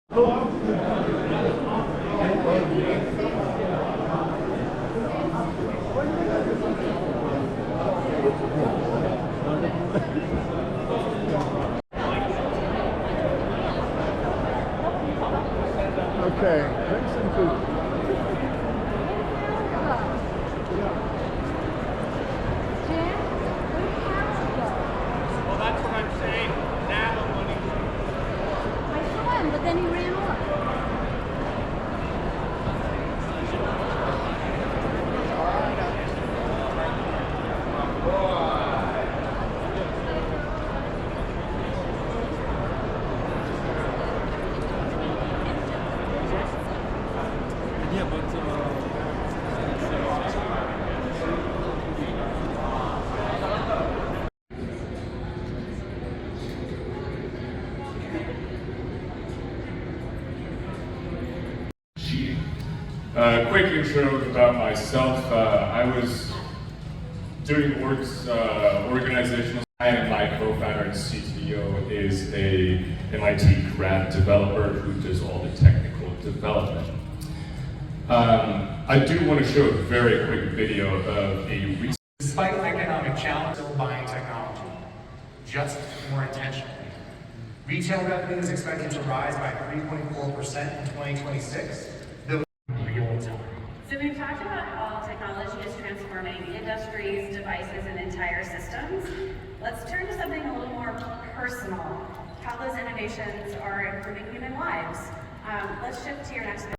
Okay, bring some food. Well, that's what I'm saying. Now I'm running. I saw him, but then he ran off. Quick intro about myself. I was doing organizational. I am my co-founder and CTO is a MIT grad developer who does all the technical development. I do want to show a very quick video of a Despite economic challenge, still buying technology, just more intentionally. Retail revenue is expected to rise by 3.4% in 2026. So we've talked about how technology is transforming industries, devices, and entire systems. Let's turn to something a little more personal, how those innovations are improving human lives. Let's shift to your next video.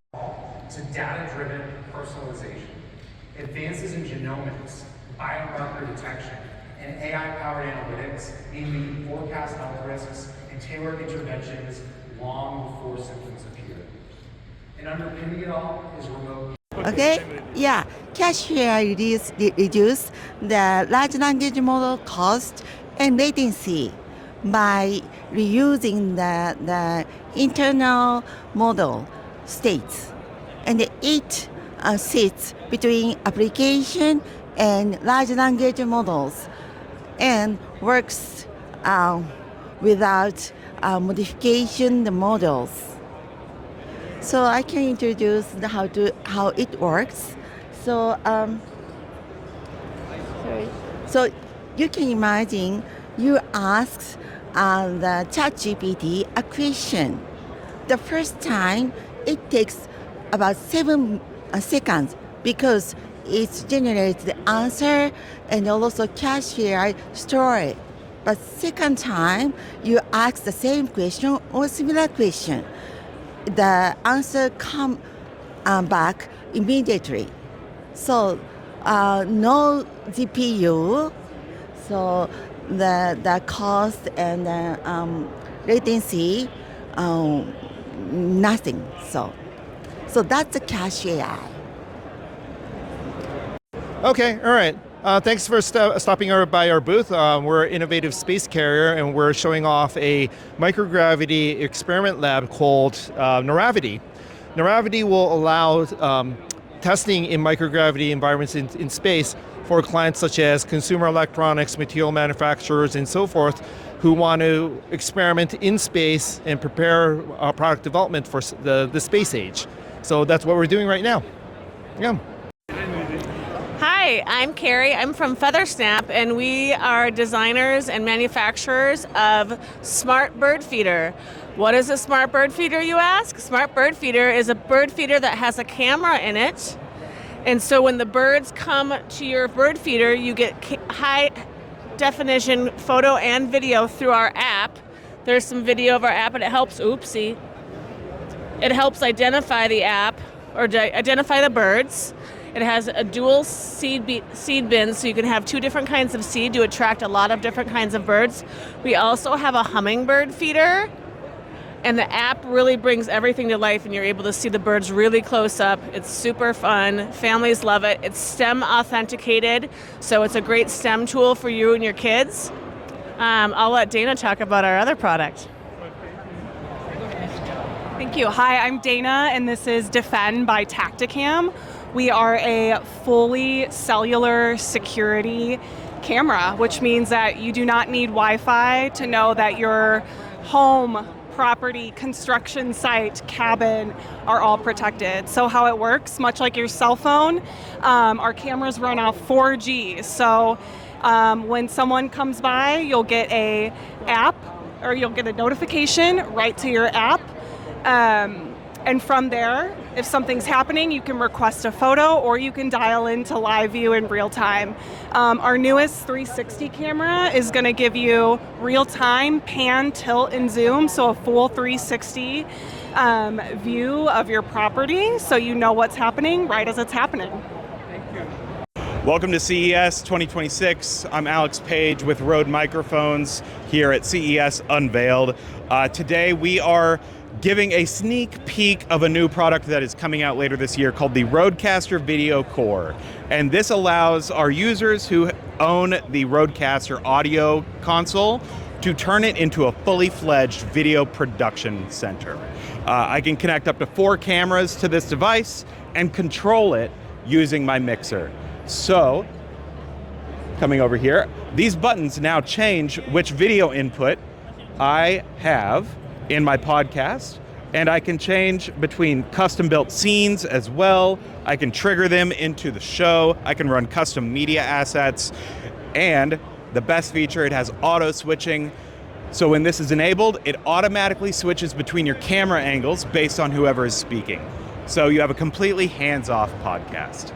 To data-driven personalization, advances in genomics, biomarker detection, and AI-powered analytics aim to forecast health risks and tailor interventions long before symptoms appear. And underpinning it all is remote. Okay, yeah, cashier reduce the large language model cost and latency by reusing the internal model states, and it sits between application and large language models and works without modification the models. So I can introduce how it works. So so you can imagine you ask the ChatGPT a question. The first time it takes about 7 seconds because it generates the answer and also cashier story. But second time you ask the same question or similar question, the answer come back immediately. So no GPU, so the cost and the latency, nothing. So that's the Cache AI. Okay, all right. Thanks for stopping by our booth. We're an innovative space carrier, and we're showing off a microgravity experiment lab called Neuravity. Neuravity will allow testing in microgravity environments in space for clients such as consumer electronics, material manufacturers, and so forth, who want to experiment in space and prepare product development for the space age. So that's what we're doing right now. Yeah. Hi, I'm Carrie. I'm from FeatherSnap, and we are designers and manufacturers of Smart Bird Feeder. What is a Smart Bird Feeder, you ask? Smart Bird Feeder is a bird feeder that has a camera in it. And so when the birds come to your bird feeder, you get high definition photo and video through our app. There's some video of our app, and it helps, it helps identify the app, or identify the birds. It has a dual seed bin, so you can have 2 different kinds of seed to attract a lot of different kinds of birds. We also have a hummingbird feeder, and the app really brings everything to life, and you're able to see the birds really close up. It's super fun. Families love it. It's STEM authenticated, so it's a great STEM tool for you and your kids. I'll let Dana talk about our other product. Thank you. Hi, I'm Dana, and this is Defend by Tacticam. We are a fully cellular security camera, which means that you do not need Wi-Fi to know that your home property, construction site, cabin are all protected. So how it works, much like your cell phone, our cameras run off 4G. So when someone comes by, you'll get a app or you'll get a notification right to your app. And from there, if something's happening, you can request a photo or you can dial into live view in real time. Our newest 360 camera is going to give you real time pan, tilt, and zoom, so a full 360 view of your property so you know what's happening right as it's happening. Welcome to CES 2026. I'm Alex Page with Rode Microphones here at CES Unveiled. Today we are giving a sneak peek of a new product that is coming out later this year called the Rodecaster Video Core. And this allows our users who own the Rodecaster audio console to turn it into a fully fledged video production center. I can connect up to 4 cameras to this device and control it using my mixer. So, coming over here, these buttons now change which video input I have in my podcast, and I can change between custom-built scenes as well. I can trigger them into the show. I can run custom media assets, and the best feature, it has auto switching. So when this is enabled, it automatically switches between your camera angles based on whoever is speaking. So you have a completely hands-off podcast.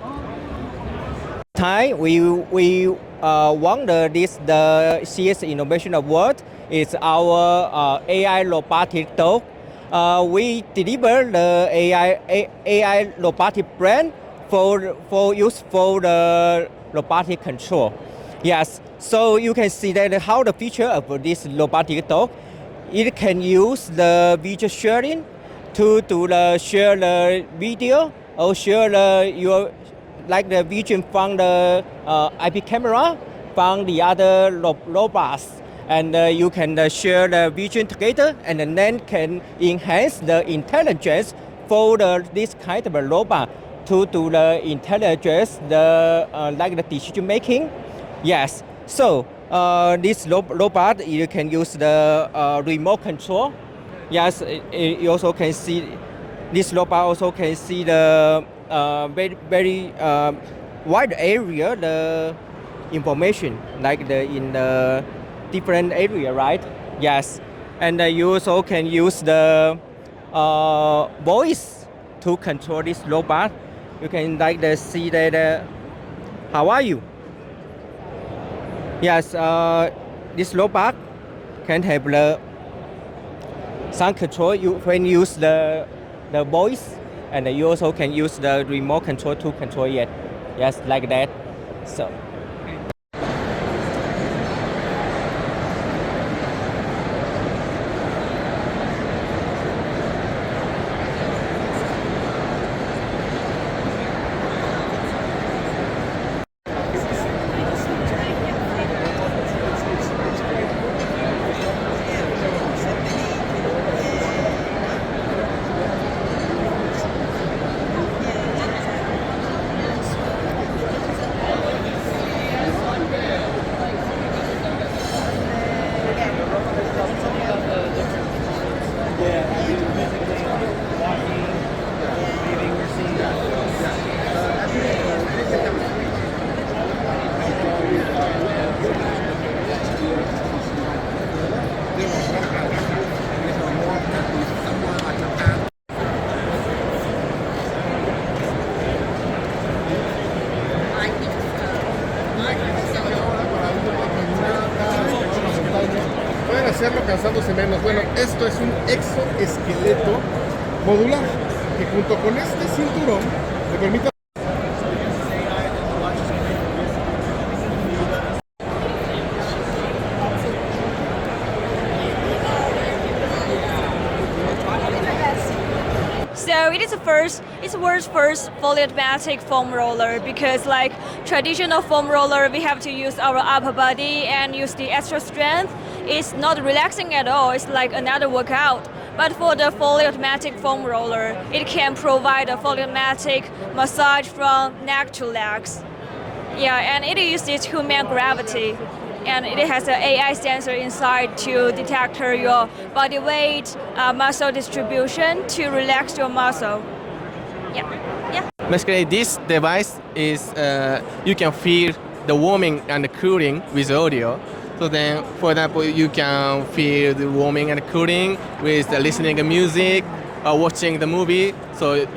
We won the CES Innovation Award. It's our AI robotic dog. We deliver the AI robotic brand for use for the robotic control. Yes, so you can see that how the feature of this robotic dog. It can use the video sharing to share the video or share your like the vision from the IP camera from the other robots. And you can share the vision together and then can enhance the intelligence for this kind of a robot to do the intelligence, like the decision making. Yes, so this robot, you can use the remote control. Yes, you also can see, this robot also can see the very wide area, the information, like in the different area, right? Yes, and you also can use the voice to control this robot. You can see that, how are you? Yes, this robot can have the sound control when you use the voice, and you also can use the remote control to control it. Yes, like that. So. Hacerlo cansándose menos. Bueno, esto es un exoesqueleto modular que junto con este cinturón le permite So it's the world's first fully automatic foam roller, because like traditional foam roller, we have to use our upper body and use the extra strength. It's not relaxing at all, it's like another workout. But for the fully automatic foam roller, it can provide a fully automatic massage from neck to legs. Yeah, and it uses human gravity. and it has an AI sensor inside to detect your body weight, muscle distribution to relax your muscle. Yeah. Basically, this device is you can feel the warming and the cooling with audio. So then, for example, you can feel the warming and cooling with the listening to music or watching the movie. So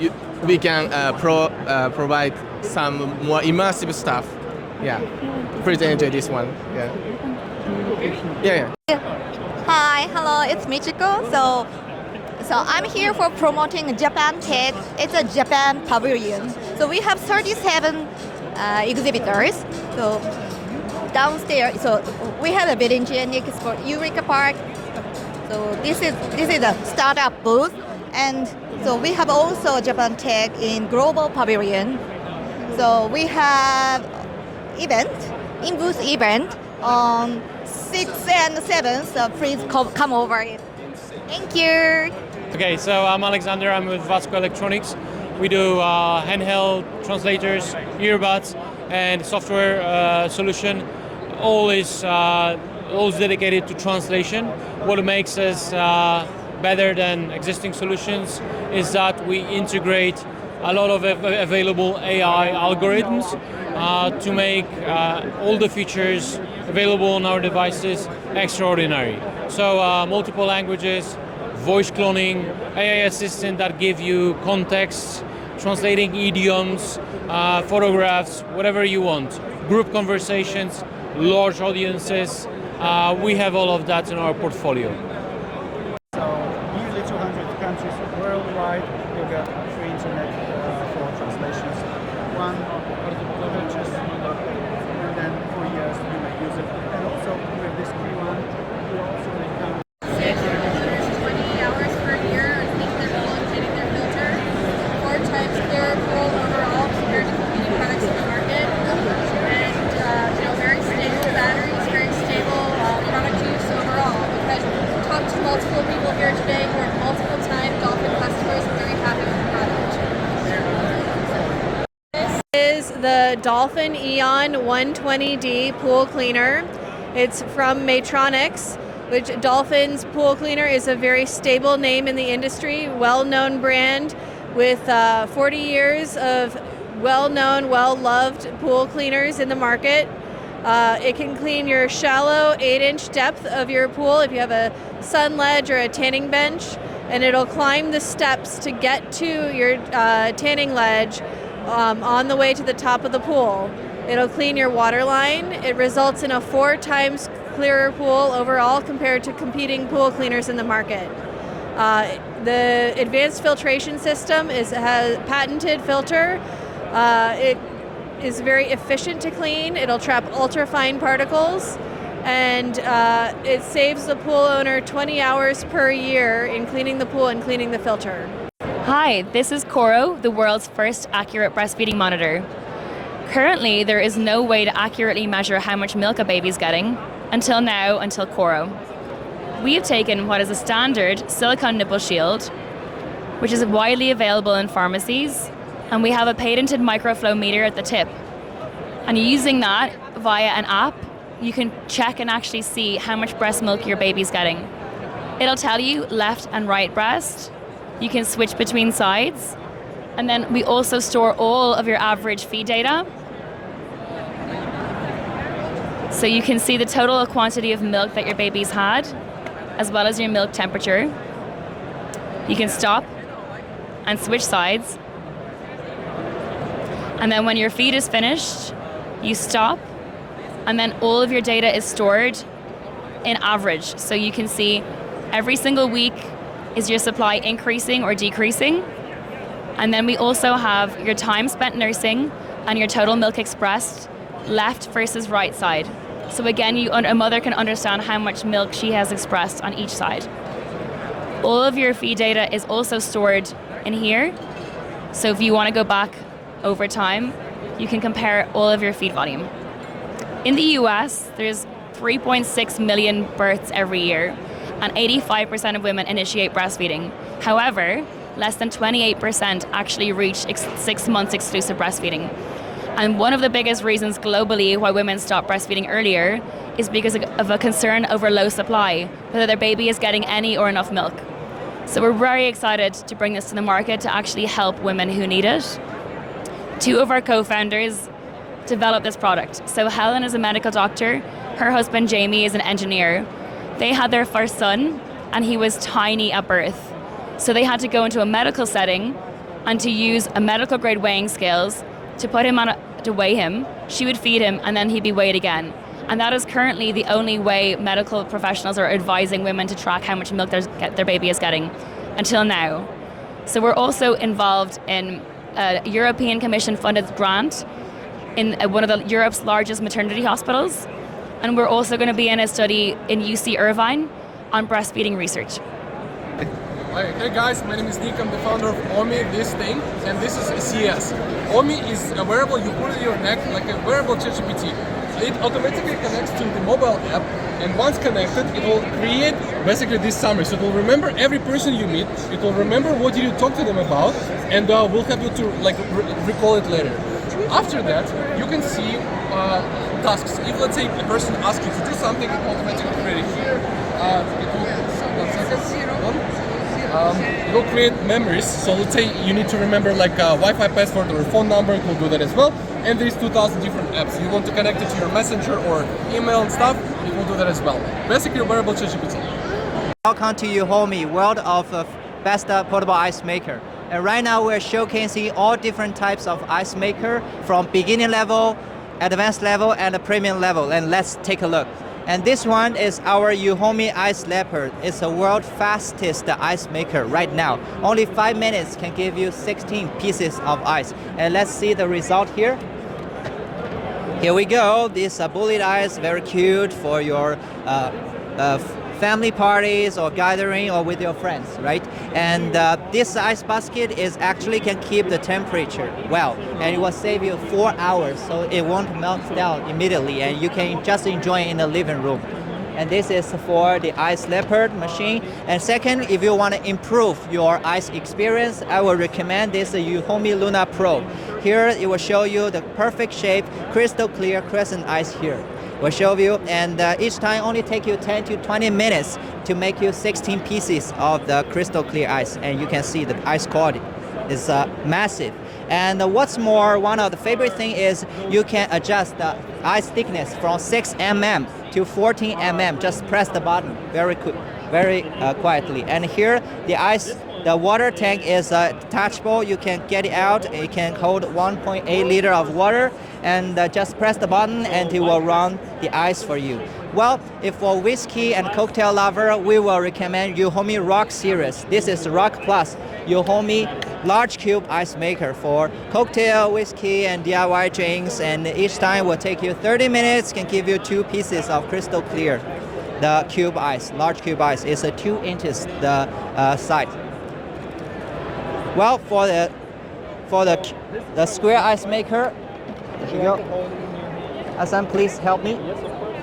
we can provide some more immersive stuff. Yeah, pretty enjoy this one. Yeah. Hi, hello, it's Michiko. So I'm here for promoting Japan Tech. It's a Japan pavilion. So we have 37 exhibitors. So downstairs, so we have a building next for Eureka Park. So this is a startup booth, and so we have also Japan Tech in Global Pavilion. So we have in-booth event on 6th and 7th. So please come over. Thank you. Okay, so I'm Alexander. I'm with Vasco Electronics. We do handheld translators, earbuds, and software solution. All is dedicated to translation. What makes us better than existing solutions is that we integrate a lot of available AI algorithms to make all the features available on our devices extraordinary. So multiple languages, voice cloning, AI assistant that give you context, translating idioms, photographs, whatever you want, group conversations, large audiences. We have all of that in our portfolio. So nearly 200 countries worldwide, you got free internet for translations. One purchase, and then for years you may use it. And also with this free one, you also may come. 20 hours per year on cleaning their pool and cleaning their filter. 4 times clearer pool overall compared to competing products in the market. And very stable batteries, very stable product use overall. Because we talked to multiple people here today who are multiple time Dolphin customers and very happy with the product. This is the Dolphin Eon 120D pool cleaner. It's from Matronics, which Dolphin's pool cleaner is a very stable name in the industry, well-known brand with 40 years of well-known, well-loved pool cleaners in the market. It can clean your shallow 8-inch depth of your pool if you have a sun ledge or a tanning bench, and it'll climb the steps to get to your tanning ledge on the way to the top of the pool. It'll clean your water line. It results in a 4 times clearer pool overall compared to competing pool cleaners in the market. The advanced filtration system has patented filter. It is very efficient to clean. It'll trap ultrafine particles, and it saves the pool owner 20 hours per year in cleaning the pool and cleaning the filter. Hi, this is Coro, the world's first accurate breastfeeding monitor. Currently, there is no way to accurately measure how much milk a baby's getting, until Coro. We have taken what is a standard silicone nipple shield, which is widely available in pharmacies, and we have a patented microflow meter at the tip. And using that via an app, you can check and actually see how much breast milk your baby's getting. It'll tell you left and right breast. You can switch between sides. And then we also store all of your average feed data. So you can see the total quantity of milk that your baby's had, as well as your milk temperature. You can stop and switch sides. And then when your feed is finished, you stop, and then all of your data is stored in average. So you can see every single week, is your supply increasing or decreasing? And then we also have your time spent nursing and your total milk expressed, left versus right side. So again, a mother can understand how much milk she has expressed on each side. All of your feed data is also stored in here. So if you want to go back over time, you can compare all of your feed volume. In the US, there's 3.6 million births every year, and 85% of women initiate breastfeeding. However, less than 28% actually reach 6 months exclusive breastfeeding. And one of the biggest reasons globally why women stop breastfeeding earlier is because of a concern over low supply, whether their baby is getting any or enough milk. So we're very excited to bring this to the market to actually help women who need it. Two of our co-founders developed this product. So Helen is a medical doctor, her husband Jamie is an engineer. They had their first son and he was tiny at birth. So they had to go into a medical setting and to use a medical grade weighing scales to put him on to weigh him. She would feed him and then he'd be weighed again. And that is currently the only way medical professionals are advising women to track how much milk their baby is getting until now. So we're also involved in a European Commission funded grant in one of Europe's largest maternity hospitals. And we're also going to be in a study in UC Irvine on breastfeeding research. Hey guys, my name is Nick, I'm the founder of OMI, this thing, and this is CES. OMI is a wearable you put in your neck, like a wearable ChatGPT. It automatically connects to the mobile app, and once connected, it will create basically this summary. So it will remember every person you meet, it will remember what did you talk to them about, and will help you to recall it later. After that, you can see tasks. If let's say a person asks you to do something, it will automatically create it here. It will create memories. So let's say you need to remember like a Wi-Fi password or a phone number, it will do that as well. And there's 2,000 different apps. You want to connect it to your messenger or email and stuff, it will do that as well. Basically a wearable ChatGPT. Welcome to Uhomi, world of best portable ice maker. And right now we're showcasing all different types of ice maker from beginning level, advanced level, and premium level. And let's take a look. And this one is our Uhomi Ice Leopard. It's the world's fastest ice maker right now. Only 5 minutes can give you 16 pieces of ice. And let's see the result here. Here we go. This bullet ice, very cute for your family parties or gathering or with your friends, right? And this ice basket is actually can keep the temperature well, and it will save you 4 hours, so it won't melt down immediately, and you can just enjoy it in the living room. And this is for the Ice Leopard machine. And second, if you want to improve your ice experience, I will recommend this Uhomi Luna Pro. Here it will show you the perfect shape, crystal clear crescent ice here. We'll show you, and each time only take you 10 to 20 minutes to make you 16 pieces of the crystal clear ice, and you can see the ice quality is massive. And what's more, one of the favorite thing is you can adjust the ice thickness from 6 mm to 14 mm. Just press the button very quick, very quietly. And here the water tank is detachable. You can get it out. It can hold 1.8 liter of water, and just press the button and it will run the ice for you. Well, if for whiskey and cocktail lover, we will recommend Uhomi Rock series. This is Rock Plus, Uhomi large cube ice maker for cocktail, whiskey, and DIY drinks. And each time will take you 30 minutes, can give you 2 pieces of crystal clear. The cube ice, large cube ice, is 2 inches the size. Well, for the square ice maker, here you go. Hassan, please help me.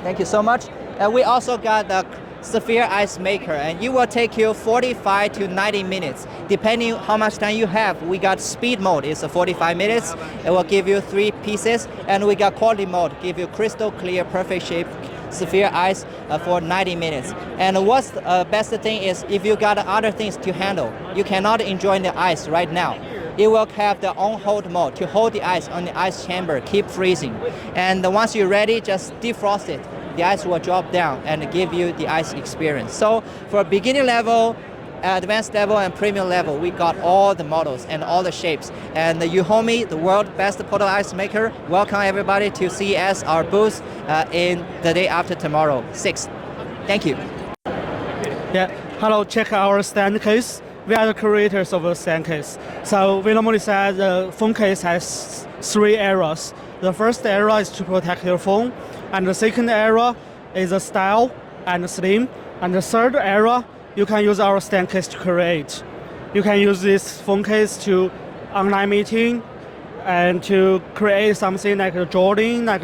Thank you so much. And we also got the sphere ice maker, and it will take you 45 to 90 minutes, depending how much time you have. We got speed mode, it's 45 minutes. It will give you 3 pieces, and we got quality mode, give you crystal clear, perfect shape sphere ice for 90 minutes. And what's the best thing is if you got other things to handle, you cannot enjoy the ice right now. It will have the on-hold mode to hold the ice on the ice chamber, keep freezing. And once you're ready, just defrost it. The ice will drop down and give you the ice experience. So for beginner level, advanced level, and premium level, we got all the models and all the shapes. And the Uhomi, the world's best portable ice maker, welcome everybody to CES, our booth in the day after tomorrow, 6th. Thank you. Yeah, hello, check our stand case. We are the creators of the stand case. So we normally say the phone case has 3 areas. The first area is to protect your phone, and the second area is a style and slim, and the third area you can use our stand case to create. You can use this phone case to online meeting and to create something like a drawing, like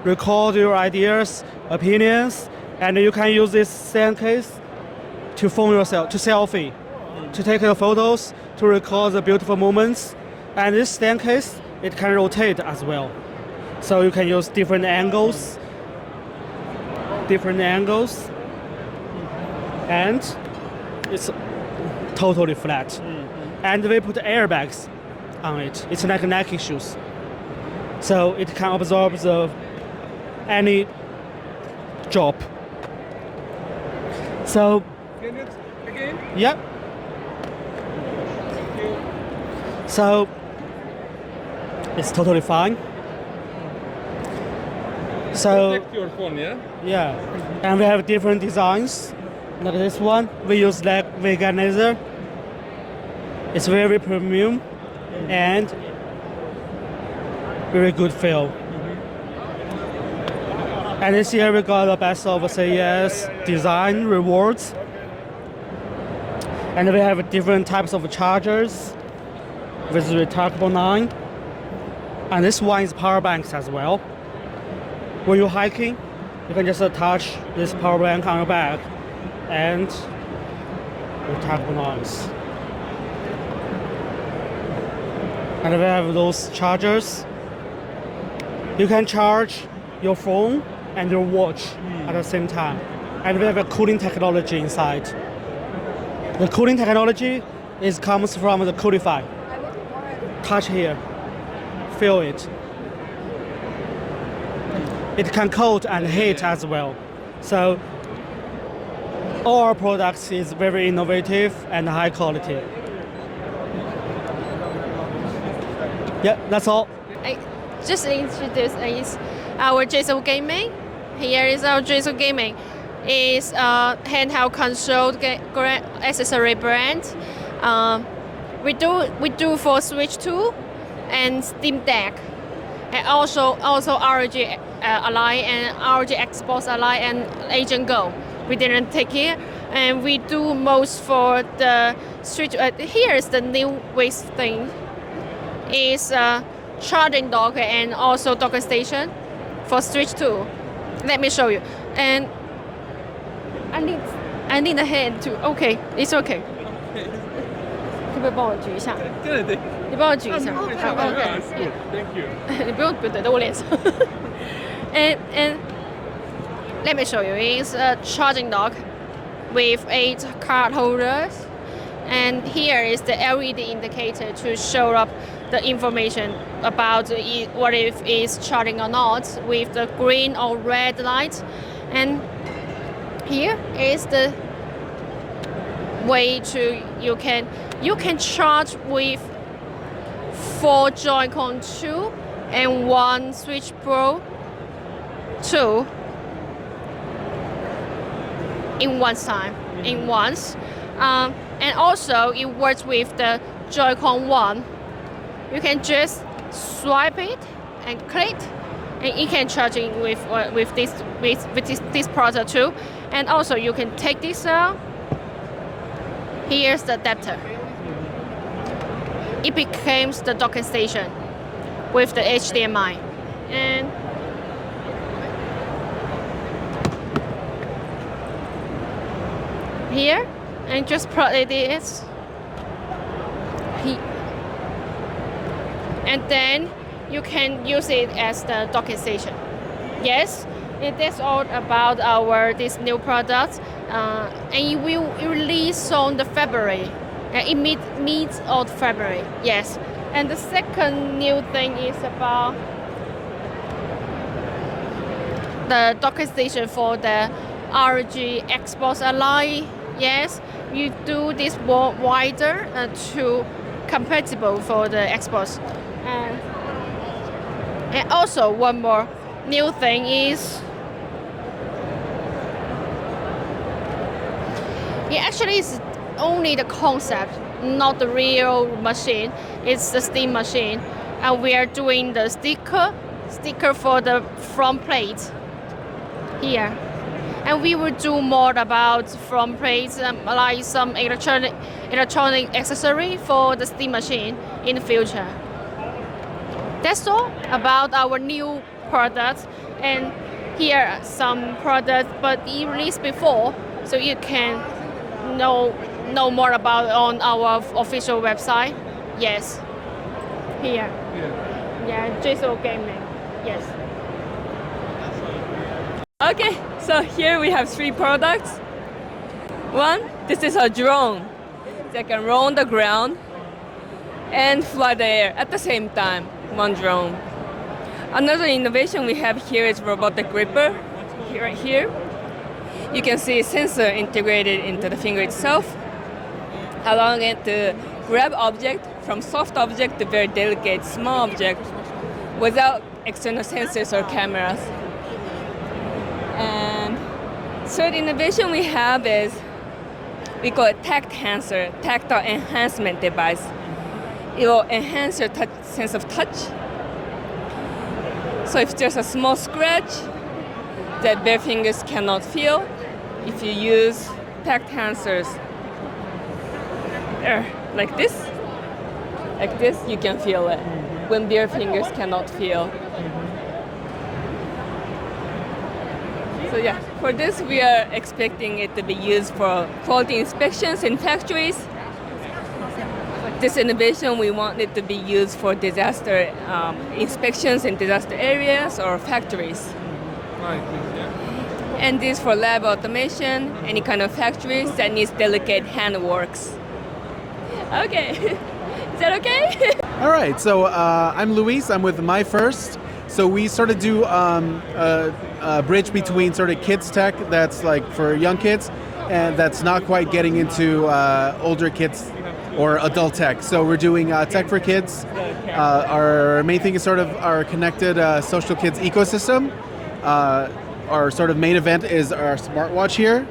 record your ideas, opinions, and you can use this stand case to phone yourself, to selfie, to take your photos, to record the beautiful moments. And this stand case, it can rotate as well. So you can use different angles. different angles, and it's totally flat. And we put airbags on it. It's like Nike shoes, so it can absorb any drop. So, yeah. So it's totally fine. So Protect your phone, yeah? yeah, and we have different designs. Like this one, we use like vegan leather. It's very premium and very good feel. And this year we got the best of CES design rewards. And we have different types of chargers with retractable 9. And this one is power banks as well. When you're hiking, you can just attach this power bank on your back and retractable 9s. And we have those chargers. You can charge your phone and your watch at the same time. And we have a cooling technology inside. The cooling technology comes from the Coolify. Touch here, feel it. It can cold and heat as well. So all our products is very innovative and high quality. Yeah, that's all. I just introduce is our JSO Gaming. Here is our JSO Gaming. It's a handheld controlled accessory brand. We do for Switch 2 and Steam Deck, and also ROG Ally and ROG Xbox Ally and Agent Go. We didn't take it, and we do most for the Switch. Here is the new waste thing. Is charging dock and also docking station for Switch 2. Let me show you. And I need a hand too. Okay, it's okay. 可不可以帮我举一下？对对。你帮我举一下。Okay. Thank you. 你不用怼在我脸上。and let me show you. It's a charging dock with 8 card holders. And here is the LED indicator to show up the information about what if it's charging or not with the green or red light. And here is the way you can charge with 4 Joy-Con 2 and 1 Switch Pro 2 in one time, in once. And also it works with the Joy-Con 1. You can just swipe it and click, and you can charge it with this product too. And also you can take this out. Here's the adapter. It becomes the docking station with the HDMI. And here, and just plug it in. And then you can use it as the docking station. Yes, it is all about this new product, and it will release on the February. It meets on February. Yes, and the second new thing is about the docking station for the ROG Xbox Ally. Yes, you do this wider to compatible for the Xbox. And also one more new thing is it actually is only the concept, not the real machine. It's the Steam machine, and we are doing the sticker for the front plate here. And we will do more about front plates, like some electronic accessory for the Steam machine in the future. That's all about our new products. And here are some products, but it released before, so you can know more about it on our official website. Yes. Here. Yeah, JSO Gaming. Yes. Okay, so here we have 3 products. One, this is a drone that can roll on the ground and fly the air at the same time, one drone. Another innovation we have here is robotic gripper, right here. You can see a sensor integrated into the finger itself, allowing it to grab object from soft object to very delicate small object without external sensors or cameras. And third innovation we have is we call it tactile enhancement device. It will enhance your sense of touch. So if there's a small scratch that bare fingers cannot feel, if you use tact enhancers like this, you can feel it when bare fingers cannot feel. So yeah, for this we are expecting it to be used for quality inspections in factories. This innovation we want it to be used for disaster inspections in disaster areas or factories. And this for lab automation, any kind of factories that needs delicate handworks. Okay, is that okay? All right, so I'm Luis, I'm with My First. So we sort of do a bridge between sort of kids tech that's like for young kids and that's not quite getting into older kids or adult tech. So we're doing tech for kids. Our main thing is sort of our connected social kids ecosystem. Our sort of main event is our smartwatch here.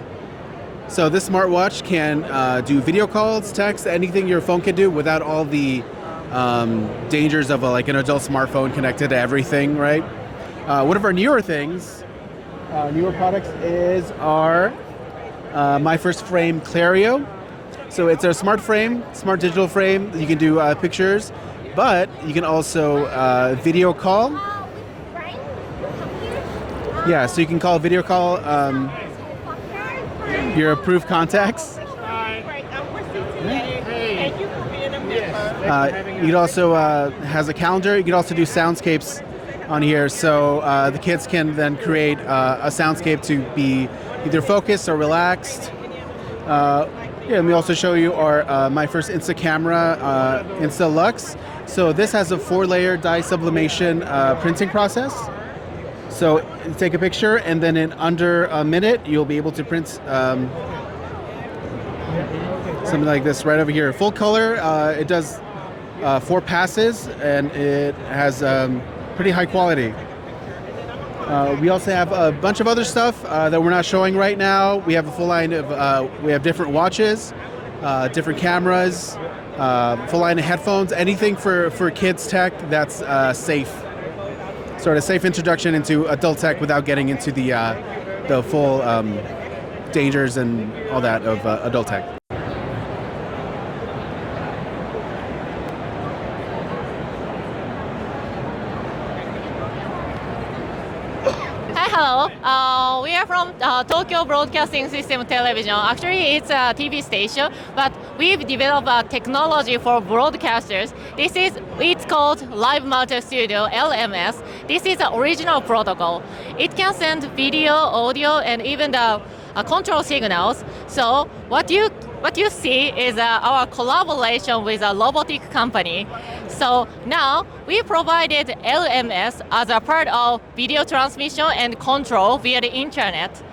So this smartwatch can do video calls, text, anything your phone can do without all the dangers of like an adult smartphone connected to everything, right? One of our newer things, newer products is our My First Frame Clario. So it's a smart frame, smart digital frame. You can do pictures, but you can also video call. Yeah, so you can video call your approved contacts. It also has a calendar. You can also do soundscapes on here, so the kids can then create a soundscape to be either focused or relaxed. And we also show you our My First Insta Camera Insta Lux. So this has a 4-layer dye sublimation printing process. So you take a picture and then in under a minute you'll be able to print something like this right over here. Full color, it does 4 passes and it has pretty high quality. We also have a bunch of other stuff that we're not showing right now. We have a full line of, we have different watches, different cameras, full line of headphones, anything for kids tech that's safe. Sort of safe introduction into adult tech without getting into the full dangers and all that of adult tech. Hello, we are from Tokyo Broadcasting System Television. Actually, it's a TV station, but we've developed a technology for broadcasters. It's called Live Multi Studio, LMS. This is the original protocol. It can send video, audio, and even the control signals. So what you see is our collaboration with a robotic company. So now we provided LMS as a part of video transmission and control via the internet.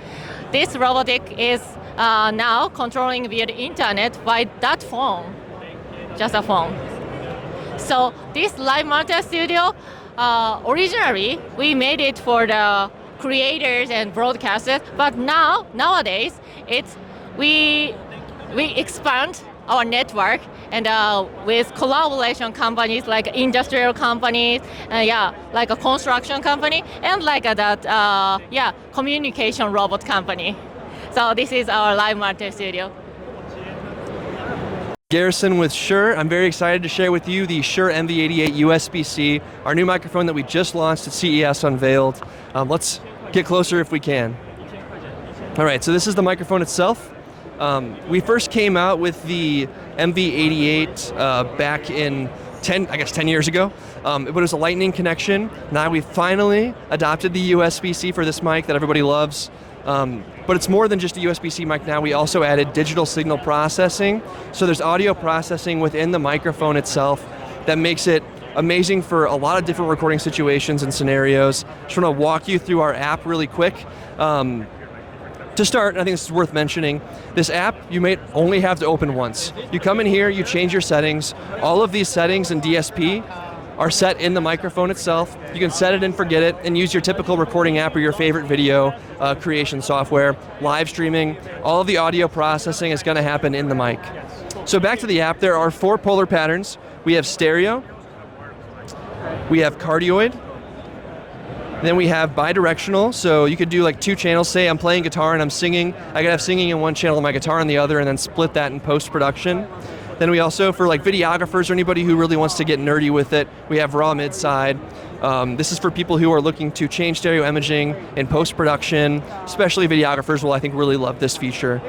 This robotic is now controlling via the internet by that phone, just a phone. So this Live Multi Studio, originally we made it for the creators and broadcasters, but nowadays we expand our network and with collaboration companies like industrial companies, like a construction company, and like communication robot company. So this is our Live Multi Studio. Garrison with Shure. I'm very excited to share with you the Shure MV88 USB-C, our new microphone that we just launched at CES Unveiled. Let's get closer if we can. All right, so this is the microphone itself. We first came out with the MV88 back in 10 years ago. But it was a lightning connection. Now we finally adopted the USB-C for this mic that everybody loves. But it's more than just a USB-C mic now. We also added digital signal processing. So there's audio processing within the microphone itself that makes it amazing for a lot of different recording situations and scenarios. Just want to walk you through our app really quick. To start, I think this is worth mentioning, this app you may only have to open once. You come in here, you change your settings. All of these settings in DSP are set in the microphone itself. You can set it and forget it and use your typical recording app or your favorite video creation software, live streaming. All of the audio processing is going to happen in the mic. So back to the app, there are 4 polar patterns. We have stereo, we have cardioid, then we have bidirectional, so you could do like 2 channels. Say I'm playing guitar and I'm singing. I could have singing in one channel and my guitar in the other and then split that in post-production. Then we also, for like videographers or anybody who really wants to get nerdy with it, we have raw mid-side. This is for people who are looking to change stereo imaging in post-production, especially videographers will, I think, really love this feature.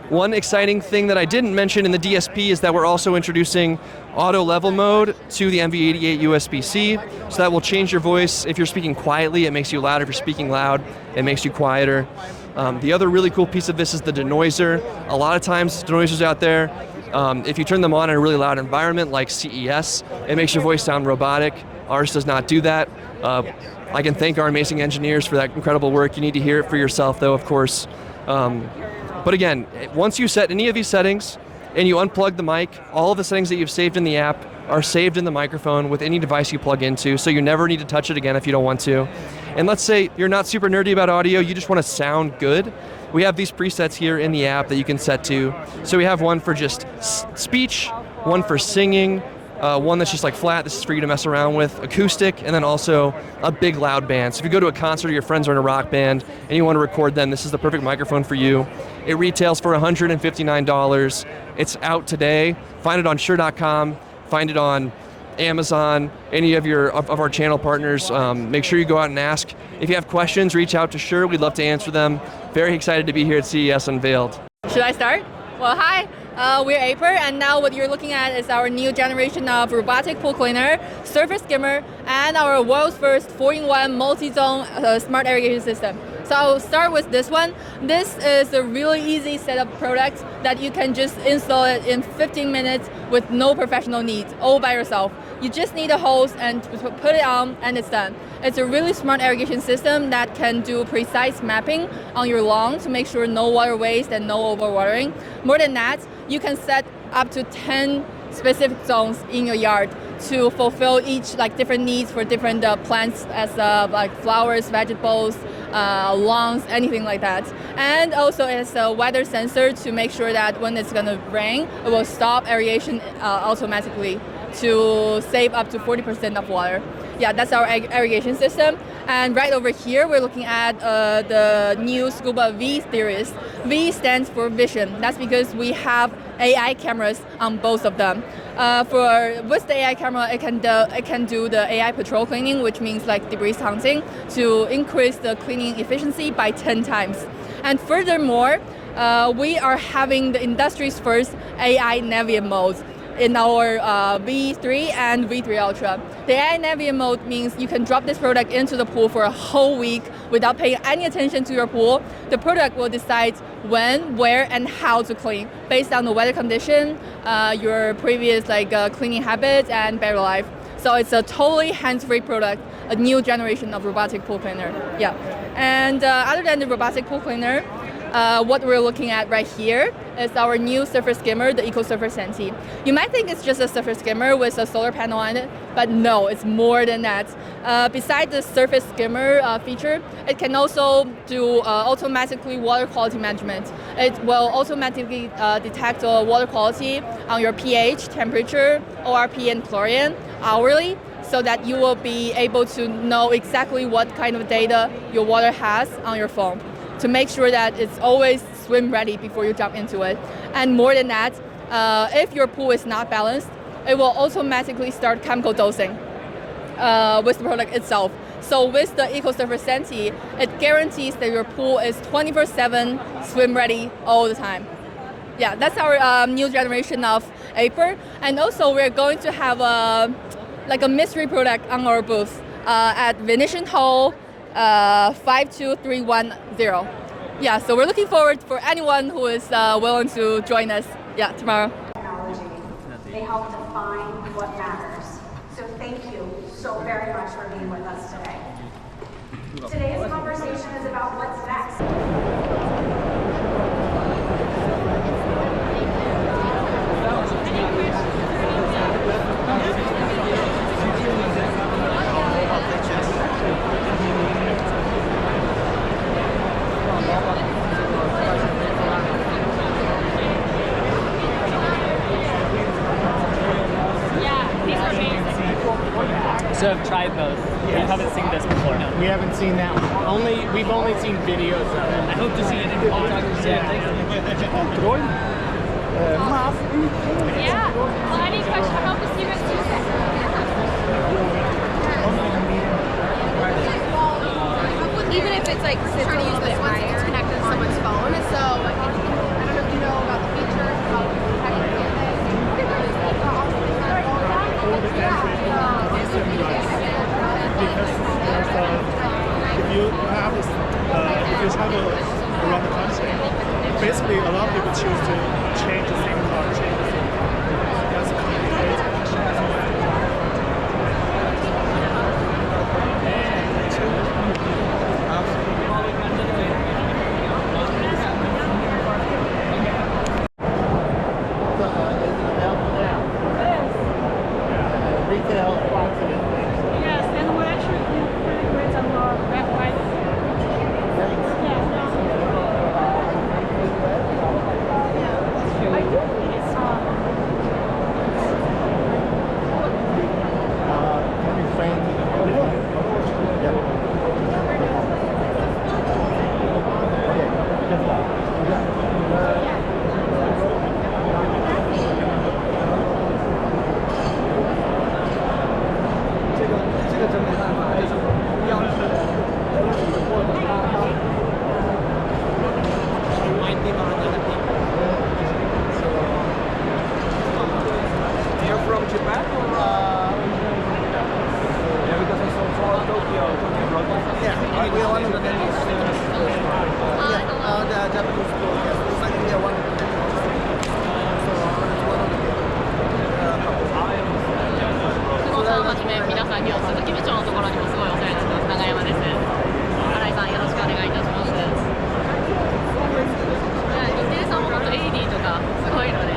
One exciting thing that I didn't mention in the DSP is that we're also introducing auto level mode to the MV88 USB-C, so that will change your voice. If you're speaking quietly, it makes you louder. If you're speaking loud, it makes you quieter. The other really cool piece of this is the denoiser. A lot of times, denoisers out there, if you turn them on in a really loud environment like CES, it makes your voice sound robotic. Ours does not do that. I can thank our amazing engineers for that incredible work. You need to hear it for yourself, though, of course. But again, once you set any of these settings and you unplug the mic, all of the settings that you've saved in the app are saved in the microphone with any device you plug into, so you never need to touch it again if you don't want to. And let's say you're not super nerdy about audio, you just want to sound good. We have these presets here in the app that you can set to. So we have one for just speech, one for singing, one that's just like flat, this is for you to mess around with, acoustic, and then also a big loud band. So if you go to a concert or your friends are in a rock band and you want to record them, this is the perfect microphone for you. It retails for $159. It's out today. Find it on Shure.com, find it on Amazon, any of our channel partners. Make sure you go out and ask. If you have questions, reach out to Shure. We'd love to answer them. Very excited to be here at CES Unveiled. Should I start? Well, hi. We're Aper, and now what you're looking at is our new generation of robotic pool cleaner, surface skimmer, and our world's first 4-in-1 multi-zone smart irrigation system. So I'll start with this one. This is a really easy setup product that you can just install it in 15 minutes with no professional needs, all by yourself. You just need a hose and put it on and it's done. It's a really smart irrigation system that can do precise mapping on your lawn to make sure no water waste and no overwatering. More than that, you can set up to 10 specific zones in your yard to fulfill each different needs for different plants as like flowers, vegetables, lawns, anything like that. And also it's a weather sensor to make sure that when it's going to rain, it will stop irrigation automatically to save up to 40% of water. Yeah, that's our irrigation system. And right over here, we're looking at the new Scuba V series. V stands for vision. That's because we have AI cameras on both of them. With the AI camera, it can do the AI patrol cleaning, which means like debris hunting, to increase the cleaning efficiency by 10 times. And furthermore, we are having the industry's first AI Navigate mode in our V3 and V3 Ultra. The AI Navigate mode means you can drop this product into the pool for a whole week without paying any attention to your pool. The product will decide when, where, and how to clean based on the weather condition, your previous cleaning habits, and battery life. So it's a totally hands-free product, a new generation of robotic pool cleaner. Yeah. And other than the robotic pool cleaner, what we're looking at right here is our new surface skimmer, the EcoSurfer Senti. You might think it's just a surface skimmer with a solar panel on it, but no, it's more than that. Besides the surface skimmer feature, it can also do automatically water quality management. It will automatically detect water quality on your pH, temperature, ORP, and chlorine hourly, so that you will be able to know exactly what kind of data your water has on your phone, to make sure that it's always swim ready before you jump into it. And more than that, if your pool is not balanced, it will automatically start chemical dosing with the product itself. So with the EcoSurfer Senti, it guarantees that your pool is 24/7 swim ready all the time. Yeah, that's our new generation of Aper. And also we're going to have a mystery product on our booth at Venetian Hall 52310. Yeah, so we're looking forward for anyone who is willing to join us tomorrow. They help define what matters. So thank you so very much for being with us today. Today's conversation is about what's next. So I've tried both. Yes. We haven't seen this before. No. We haven't seen that one. We've only seen videos of it. I hope to see it in contact. Yeah. Yeah. Well, any question about the Series 2 set? Even if it's like trying to use this once it's connected to someone's phone. So I don't know if you know about the features, about how you can if you travel around the country, basically a lot of people choose to change the SIM card, change the SIM card. That's complicated. Retail approximately. Yes, and we're actually pretty great on our website. You're from Japan or? Yeah, because I saw Tokyo Robotics. Yeah, we are one of the demos. The Japanese store. Yes, it's like we are one of the demos. So it's one of the demos. 久保さんはじめ皆さん今日鈴木部長のところにもすごいお世話になってます長山です。新井さんよろしくお願いいたします。日テレさんも本当 AD とかすごいので。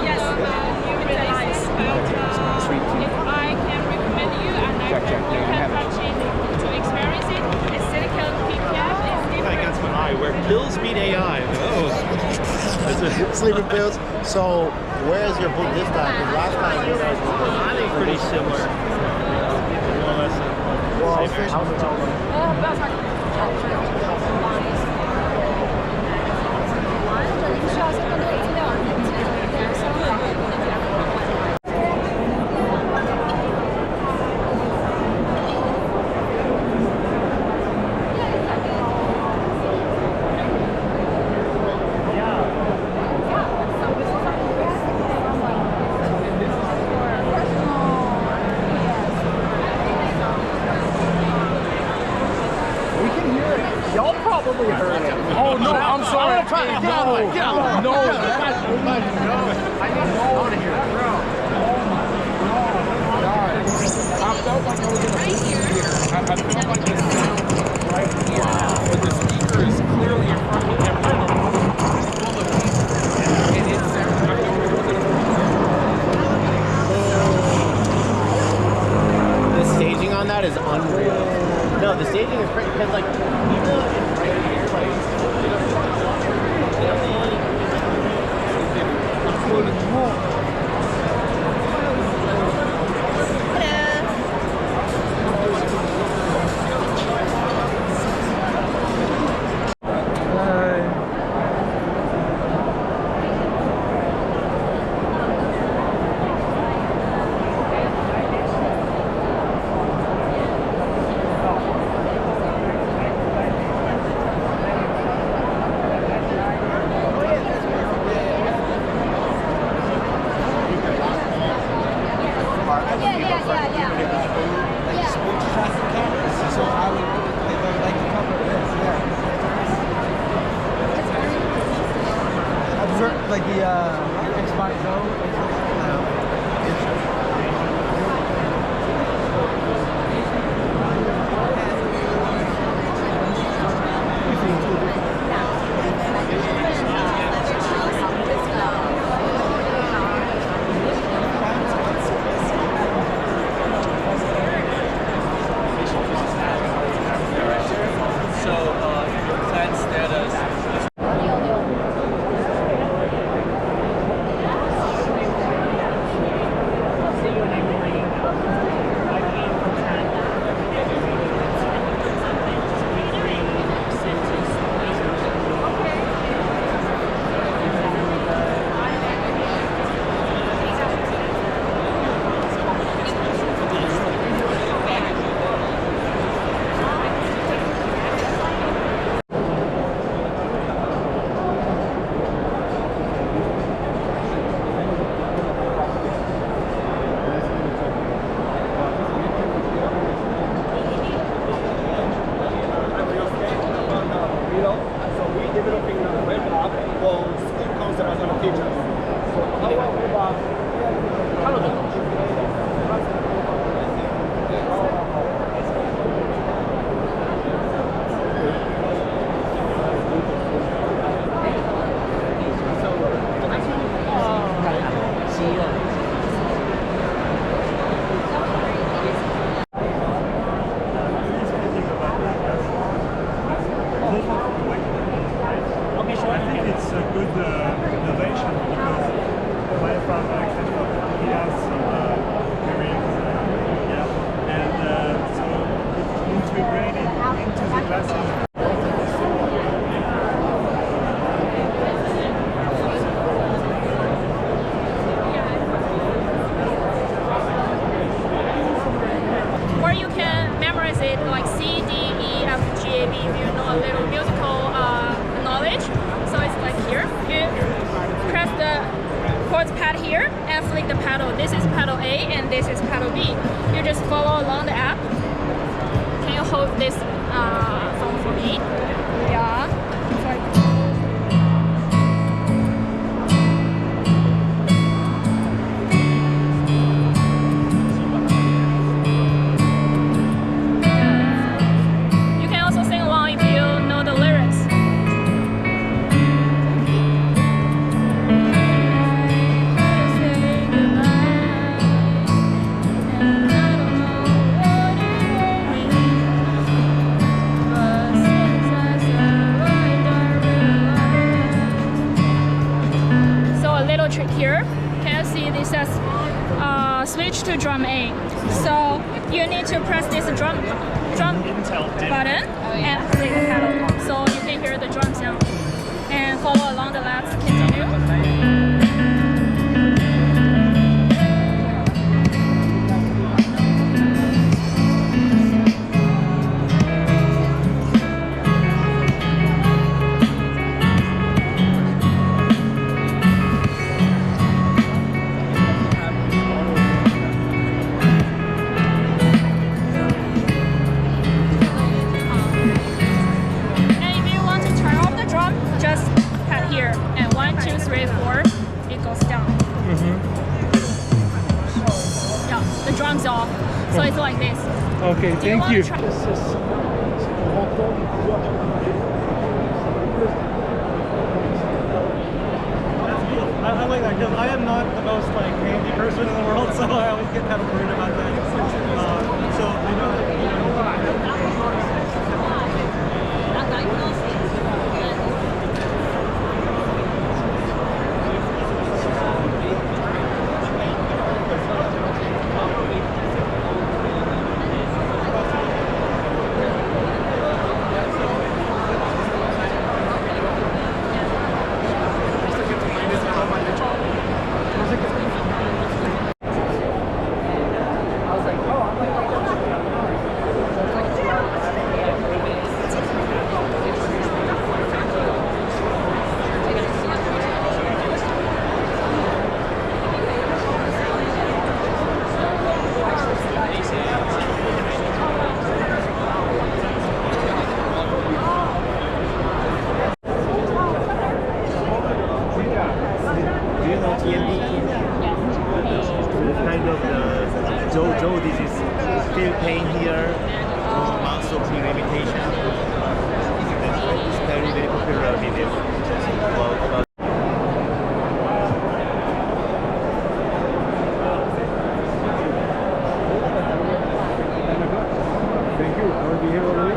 Yes, if I can recommend you and you can purchase to experience it, it's silicon PPF. I got my eye where pills meet AI. Oh. Sleeping pills. So where is your booth this time? Because last time you guys were I think pretty similar. More or less. Y'all probably heard it. Oh no, I'm sorry. No, I want to hear it. I felt like I was in a movie theater. I felt like the sound right here. But the speaker is clearly in front of everyone. Full of people. And it sounds like I was in a movie. The staging on that is unreal. No, the staging is great because like even it's right here, like the Xbox Go. Or you can memorize it like C, D, E, F, G, A, B if you know a little musical knowledge. So it's like here. You press the chords pad here and flick the pedal. This is pedal A and this is pedal B. You just follow along the app. Can you hold this phone for me? Yeah. It's like little trick here. Can you see this says switch to drum A. So you need to press this drum button and play the pedal. So you can hear the drum sound and follow along the let's continue. Off. So it's like this. Okay, thank you. I like that because I am not the most handy person in the world, so I always get kind of worried about that. So I know that. Still paying here, months of pre-limitation. It's very, very popular video. Thank you. I will be here all week.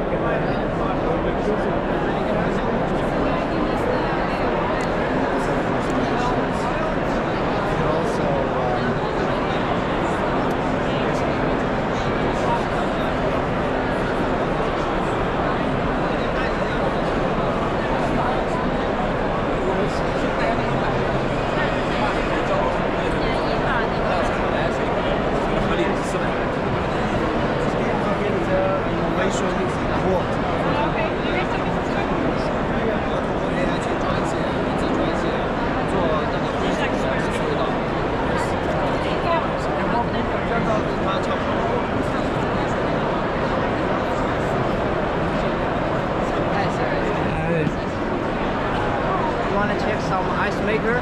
You want to check some ice maker?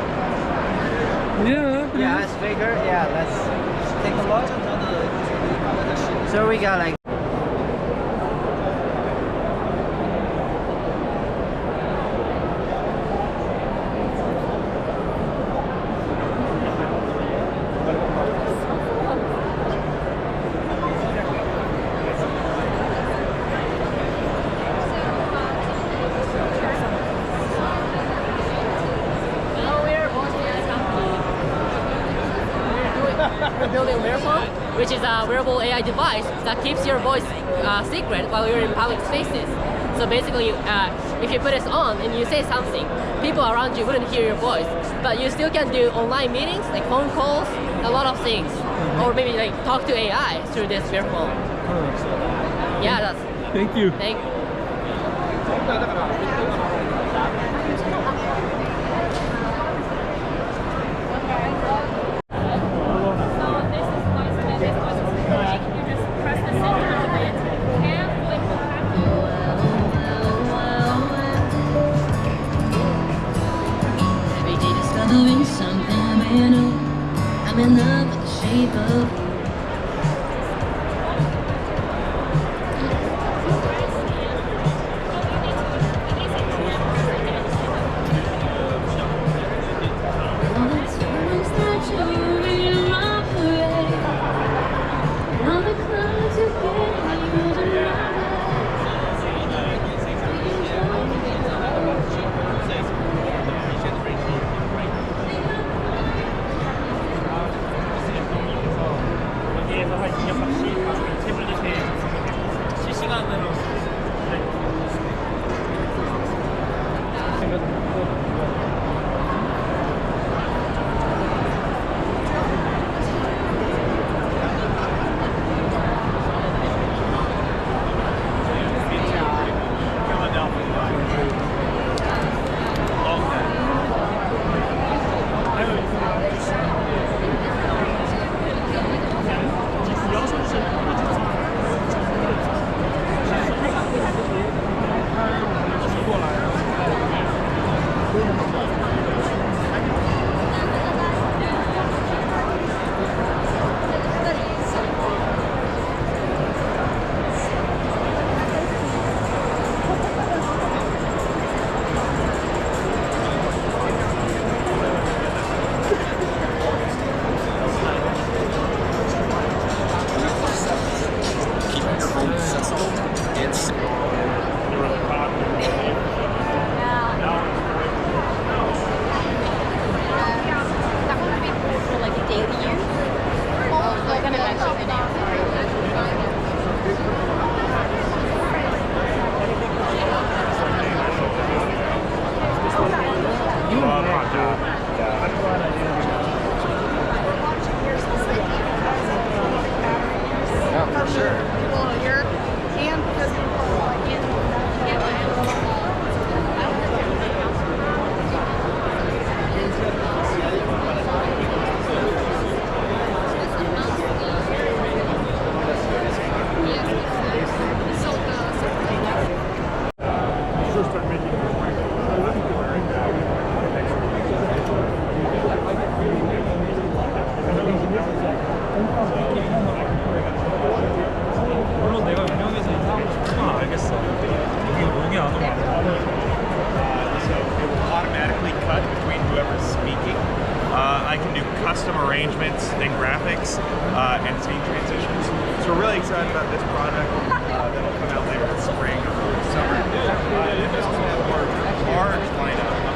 Yeah, ice maker. Yeah, let's take a look. So we got like We're building Wearable, which is a wearable AI device that keeps your voice secret while you're in public spaces. So basically, if you put this on and you say something, people around you wouldn't hear your voice, but you still can do online meetings, like phone calls, a lot of things, or maybe like talk to AI through this wearable. Yeah, that's. Thank you. Thank you. Doing something brand new. I'm in love with the shape of you. All the times that you're in my parade, and all the clouds you get me can do custom arrangements and graphics and scene transitions. So we're really excited about this product that'll come out later this spring or early summer. And this is a large lineup of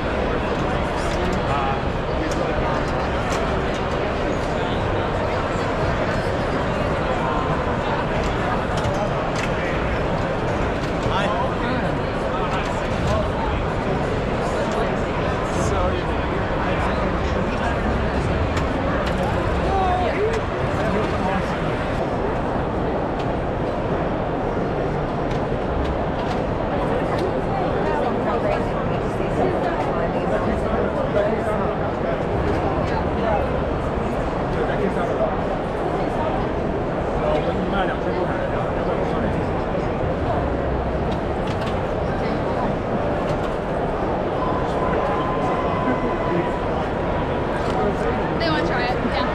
They want to try it. Yeah.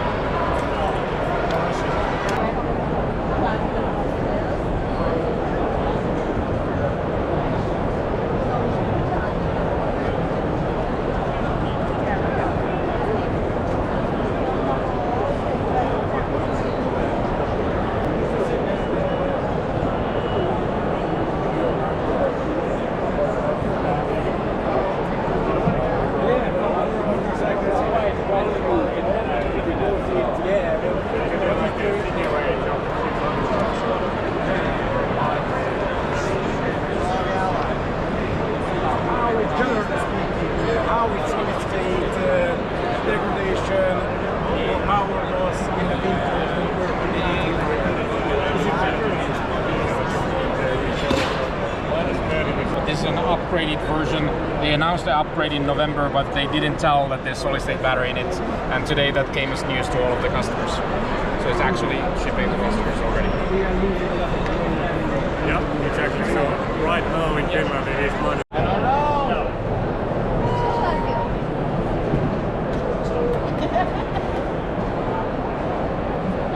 How it's imitate degradation, how it was in the This is an upgraded version. They announced the upgrade in November, but they didn't tell that there's solid-state battery in it. And today that came as news to all of the customers. So it's actually shipping to customers already. Yeah, exactly. So right now in Finland it is money.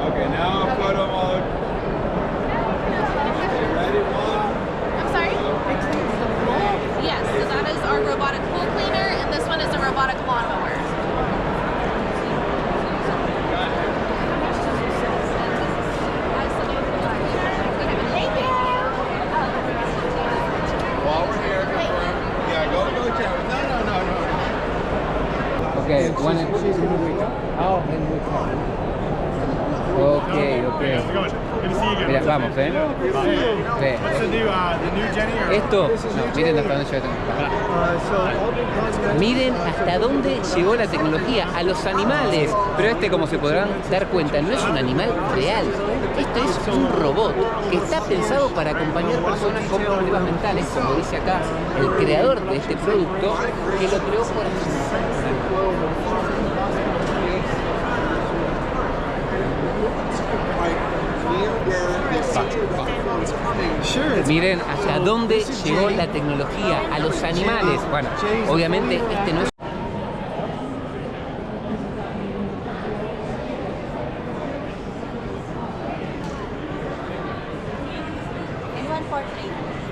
Okay, now photo mode. Ready, one. I'm sorry? Yes, so that is our robotic pool cleaner, and this one is a robotic lawnmower. While we're here, yeah, go, Travis. No. Okay, one and oh, and we come. Okay. Mira, vamos, Ve. Esto, no, miren hasta dónde llegó. Miren hasta dónde llegó la tecnología, a los animales. Pero como se podrán dar cuenta, no es un animal real. Esto es un robot que está pensado para acompañar personas con problemas mentales, como dice acá el creador de este producto, que lo creó por Miren hasta dónde llegó la tecnología, a los animales. Bueno, obviamente este no es... And 143.